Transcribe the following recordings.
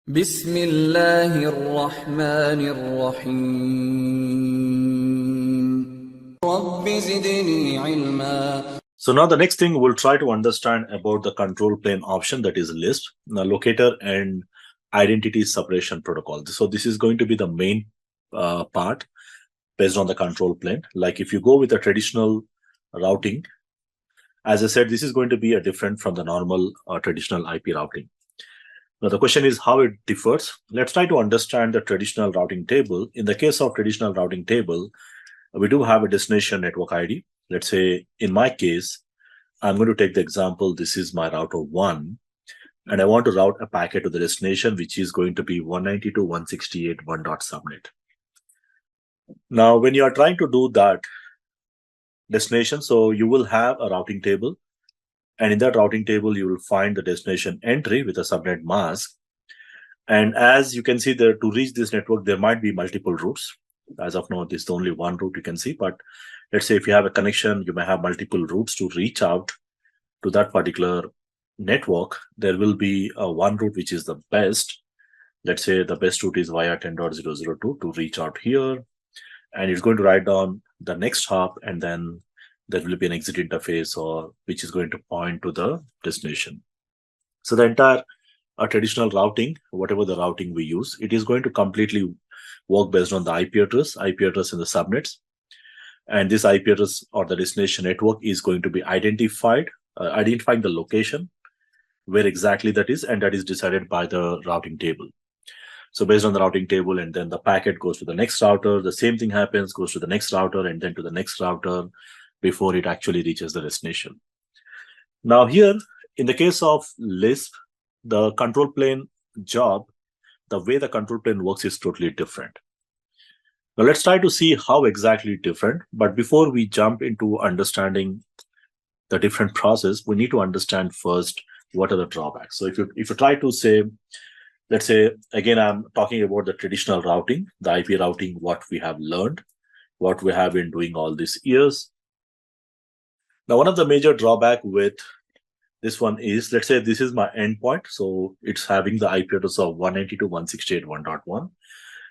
بسم الله الرحمن الرحيم رب زدني علما. So now the next thing we'll try to understand about the control plane option, that is LISP, the locator and identity separation protocol. So this is going to be the main part based on the control plane. Like if you go with a traditional routing, as I said, this is going to be a different from the normal traditional IP routing. Now the question is how it differs. Let's try to understand the traditional routing table. In the case of traditional routing table, we do have a destination network ID. Let's say in my case, I'm going to take the example, this is my router 1, and I want to route a packet to the destination, which is going to be 192.168.1.subnet. Now, when you are trying to do that destination, so you will have a routing table, and in that routing table, you will find the destination entry with a subnet mask. And as you can see there, to reach this network, there might be multiple routes. As of now, this is only one route you can see, but let's say if you have a connection, you may have multiple routes to reach out to that particular network. There will be one route which is the best. Let's say the best route is via 10.002 to reach out here. And it's going to write down the next hop, and then there will be an exit interface or which is going to point to the destination. So the entire traditional routing, whatever the routing we use, it is going to completely work based on the IP address and the subnets. And this IP address or the destination network is going to be identifying the location where exactly that is, and that is decided by the routing table. So based on the routing table, and then the packet goes to the next router, the same thing happens, goes to the next router, and then to the next router before it actually reaches the destination. Now here, in the case of LISP, the control plane job, the way the control plane works is totally different. Now let's try to see how exactly different. But before we jump into understanding the different process, we need to understand first what are the drawbacks. So if you try to say, let's say, again, I'm talking about the traditional routing, the IP routing, what we have learned, what we have been doing all these years. Now, one of the major drawback with this one is, let's say this is my endpoint. So it's having the IP address of 192.168.1.1,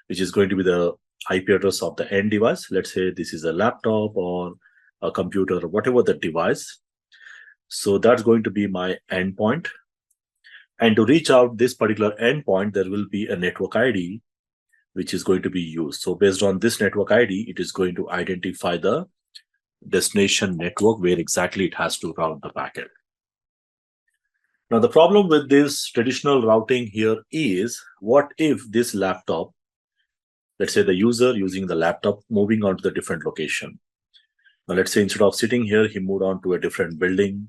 which is going to be the IP address of the end device. Let's say this is a laptop or a computer or whatever the device. So that's going to be my endpoint. And to reach out this particular endpoint, there will be a network ID, which is going to be used. So based on this network ID, it is going to identify the destination network where exactly it has to route the packet. Now, the problem with this traditional routing here is, what if this laptop, let's say the user using the laptop moving on to the different location. Now, let's say instead of sitting here, he moved on to a different building,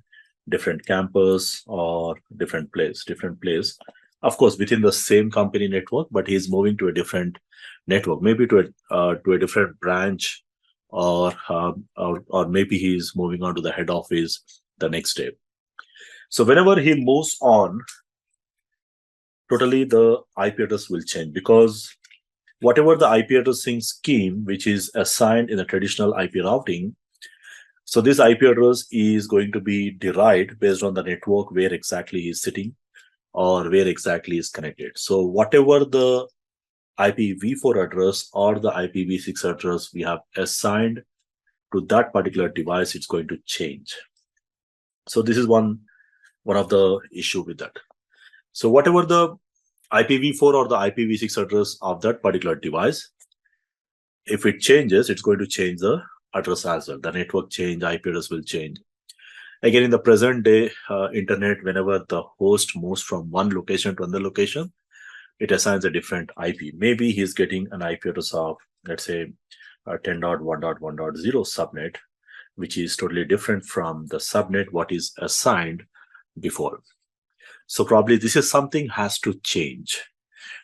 different campus, or different place. Of course, within the same company network, but he's moving to a different network, maybe to a different branch, or maybe he's moving on to the head office the next day. So whenever he moves on, totally the IP address will change, because whatever the IP addressing scheme which is assigned in the traditional IP routing, so this IP address is going to be derived based on the network where exactly he is sitting or where exactly is connected. So whatever the IPv4 address or the IPv6 address we have assigned to that particular device, it's going to change. So this is one of the issue with that. So whatever the IPv4 or the IPv6 address of that particular device, if it changes, it's going to change the address as well. The network change, IP address will change. Again, in the present day internet, whenever the host moves from one location to another location, it assigns a different IP. Maybe he's getting an IP address of, let's say, 10.1.1.0 subnet, which is totally different from the subnet what is assigned before. So probably this is something has to change.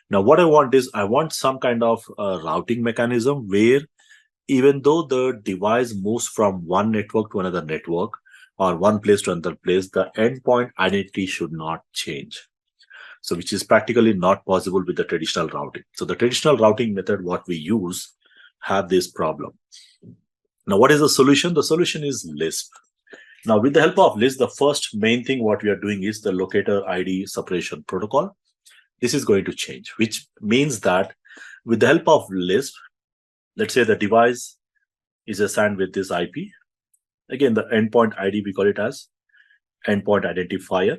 Now, what I want is, I want some kind of routing mechanism where even though the device moves from one network to another network or one place to another place, the endpoint identity should not change. So which is practically not possible with the traditional routing. So the traditional routing method, what we use, have this problem. Now, what is the solution? The solution is LISP. Now, with the help of LISP, the first main thing what we are doing is the locator ID separation protocol. this is going to change, which means that with the help of LISP, let's say the device is assigned with this IP. Again, the endpoint ID, we call it as endpoint identifier.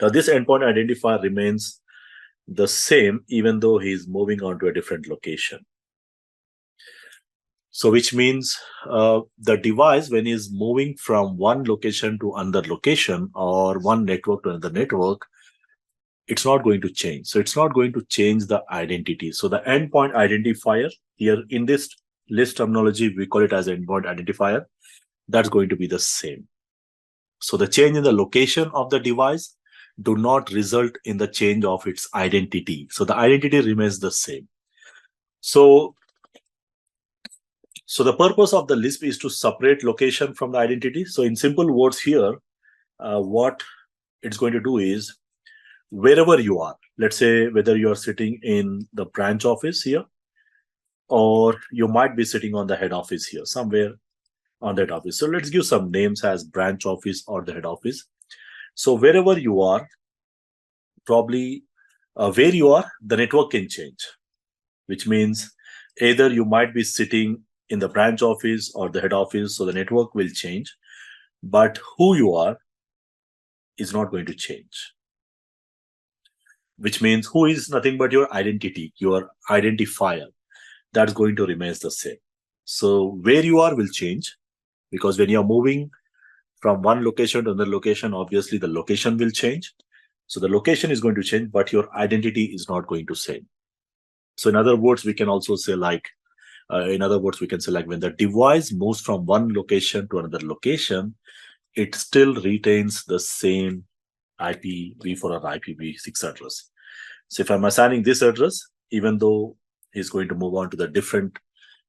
Now, this endpoint identifier remains the same even though he is moving on to a different location. So which means the device, when he's moving from one location to another location or one network to another network, it's not going to change. So it's not going to change the identity. So the endpoint identifier here in this LISP terminology, we call it as endpoint identifier. That's going to be the same. So the change in the location of the device do not result in the change of its identity. So the identity remains the same. So the purpose of the LISP is to separate location from the identity. So in simple words here, what it's going to do is wherever you are, let's say whether you are sitting in the branch office here, or you might be sitting on the head office here, somewhere on that office. So let's give some names as branch office or the head office. So wherever you are, probably where you are, the network can change, which means either you might be sitting in the branch office or the head office, so the network will change, but who you are is not going to change, which means who is nothing but your identity, your identifier, that's going to remain the same. So where you are will change, because when you're moving from one location to another location, obviously the location will change. So the location is going to change, but your identity is not going to change. So in other words, we can also say like, when the device moves from one location to another location, it still retains the same IPv4 or IPv6 address. So if I'm assigning this address, even though he's going to move on to the different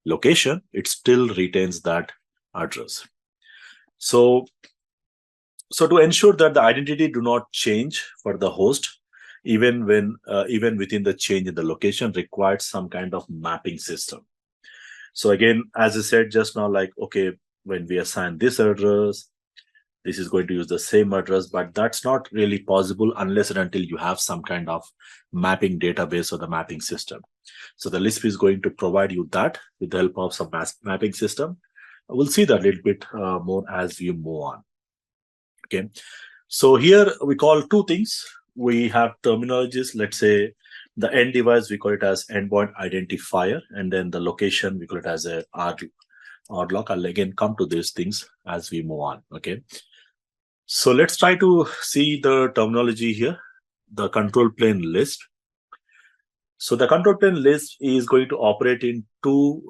location, it still retains that address. So to ensure that the identity do not change for the host, even within the change in the location, requires some kind of mapping system. So again, as I said just now, like, okay, when we assign this address, this is going to use the same address, but that's not really possible unless and until you have some kind of mapping database or the mapping system. So the LISP is going to provide you that with the help of some mapping system. We'll see that a little bit more as we move on. Okay, so here we call two things. We have terminologies. Let's say the end device, we call it as endpoint identifier, and then the location, we call it as a RLOC. I'll again come to these things as we move on. Okay, so let's try to see the terminology here. The control plane LISP. So the control plane LISP is going to operate in two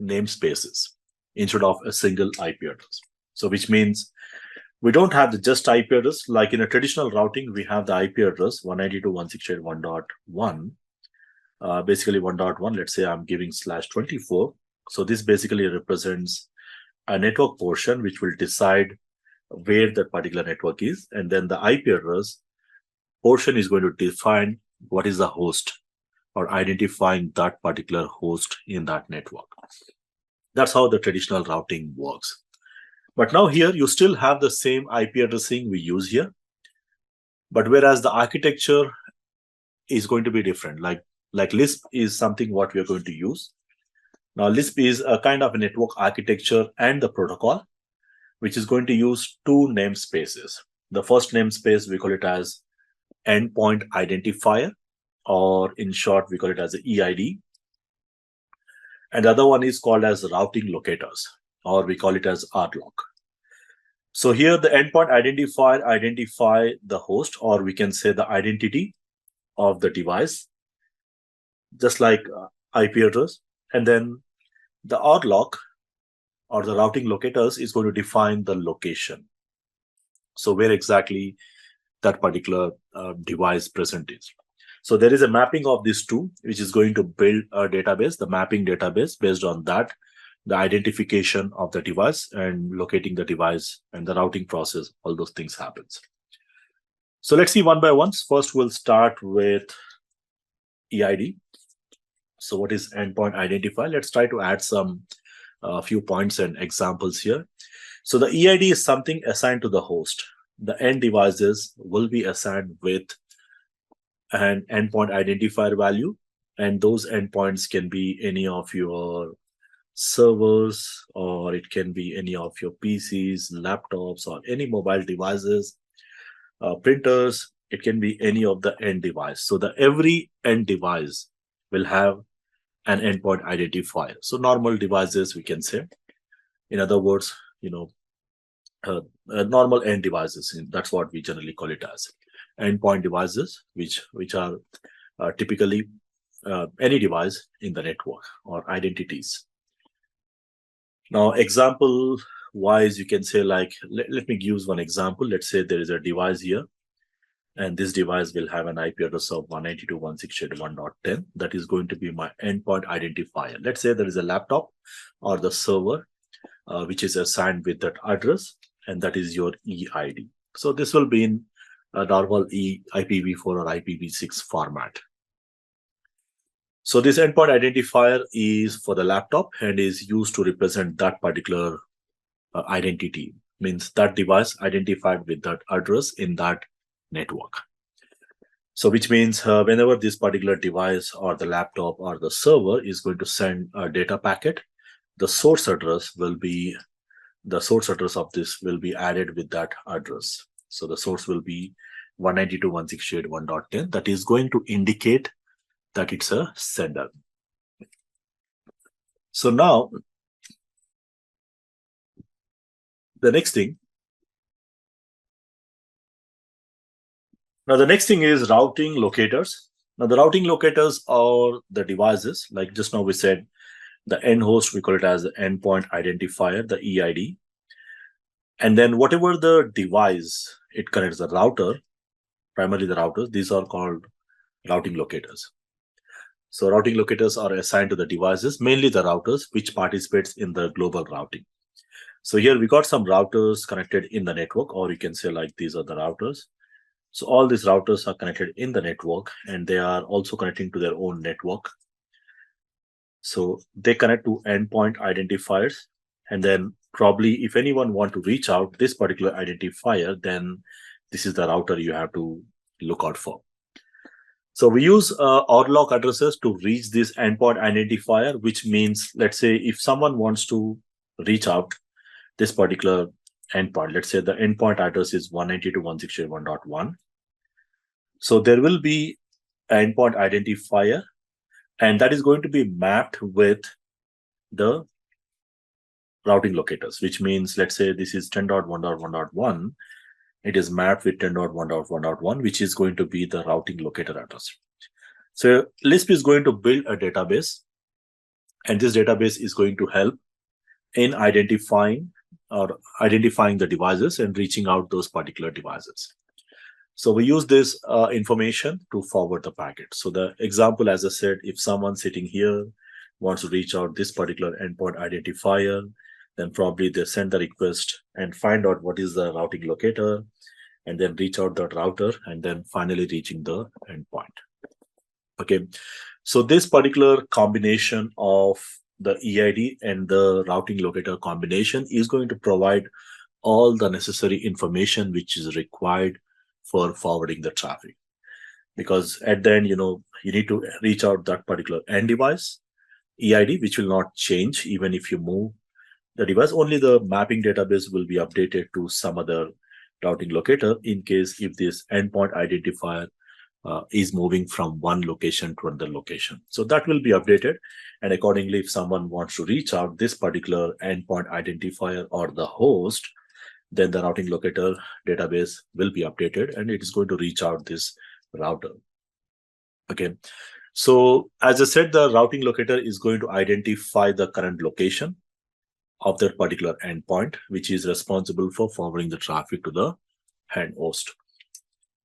namespaces instead of a single IP address. So which means we don't have the just IP address. Like in a traditional routing, we have the IP address 192.168.1.1. Basically 1.1, let's say I'm giving /24. So this basically represents a network portion which will decide where that particular network is. And then the IP address portion is going to define what is the host or identifying that particular host in that network. That's how the traditional routing works. But now here you still have the same IP addressing we use here, but whereas the architecture is going to be different. Like LISP is something what we are going to use. Now LISP is a kind of a network architecture and the protocol, which is going to use two namespaces. The first namespace, we call it as endpoint identifier, or in short, we call it as an EID. And the other one is called as routing locators, or we call it as RLOC. So here the endpoint identifier identify the host, or we can say the identity of the device, just like IP address. And then the RLOC, or the routing locators, is going to define the location. So where exactly that particular device present is. So there is a mapping of these two, which is going to build a database, the mapping database. Based on that, the identification of the device and locating the device and the routing process, all those things happens. So let's see one by one. First, we'll start with EID. So what is endpoint identifier? Let's try to add some few points and examples here. So the EID is something assigned to the host. The end devices will be assigned with an endpoint identifier value, and those endpoints can be any of your servers, or it can be any of your PCs, laptops, or any mobile devices, printers. It can be any of the end device. So the every end device will have an endpoint identifier. So normal devices, we can say. In other words, normal end devices. That's what we generally call it as endpoint devices, which are typically any device in the network or identities. Now, example wise, you can say like, let me use one example. Let's say there is a device here, and this device will have an IP address of 192.168.1.10. That is going to be my endpoint identifier. Let's say there is a laptop or the server, which is assigned with that address, and that is your EID. So this will be in a normal IPv4 or IPv6 format. So this endpoint identifier is for the laptop and is used to represent that particular identity, means that device identified with that address in that network. So which means whenever this particular device or the laptop or the server is going to send a data packet, the source address of this will be added with that address. So the source will be 192.168.1.10. That is going to indicate that it's a sender. So now the next thing is routing locators. Now the routing locators are the devices, like just now we said, the end host, we call it as the endpoint identifier, the EID. And then whatever the device it connects, the router, primarily the routers, these are called routing locators. So routing locators are assigned to the devices, mainly the routers, which participates in the global routing. So here we got some routers connected in the network, or you can say like these are the routers. So all these routers are connected in the network, and they are also connecting to their own network. So they connect to endpoint identifiers, and then probably if anyone want to reach out this particular identifier, then this is the router you have to look out for. So we use RLOC addresses to reach this endpoint identifier, which means, let's say if someone wants to reach out this particular endpoint, let's say the endpoint address is 192.168.1.1. So there will be an endpoint identifier, and that is going to be mapped with the routing locators, which means, let's say this is 10.1.1.1. It is mapped with 10.1.1.1, which is going to be the routing locator address. So LISP is going to build a database, and this database is going to help in identifying the devices and reaching out those particular devices. So we use this information to forward the packet. So the example, as I said, if someone sitting here wants to reach out this particular endpoint identifier, then probably they send the request and find out what is the routing locator, and then reach out that router, and then finally reaching the endpoint. Okay, so this particular combination of the EID and the routing locator combination is going to provide all the necessary information which is required for forwarding the traffic. Because at the end, you need to reach out that particular end device EID, which will not change even if you move the device. Only the mapping database will be updated to some other routing locator in case if this endpoint identifier is moving from one location to another location. So that will be updated, and accordingly, if someone wants to reach out this particular endpoint identifier or the host, then the routing locator database will be updated, and it is going to reach out this router. Okay, so as I said, the routing locator is going to identify the current location of that particular endpoint, which is responsible for forwarding the traffic to the end host.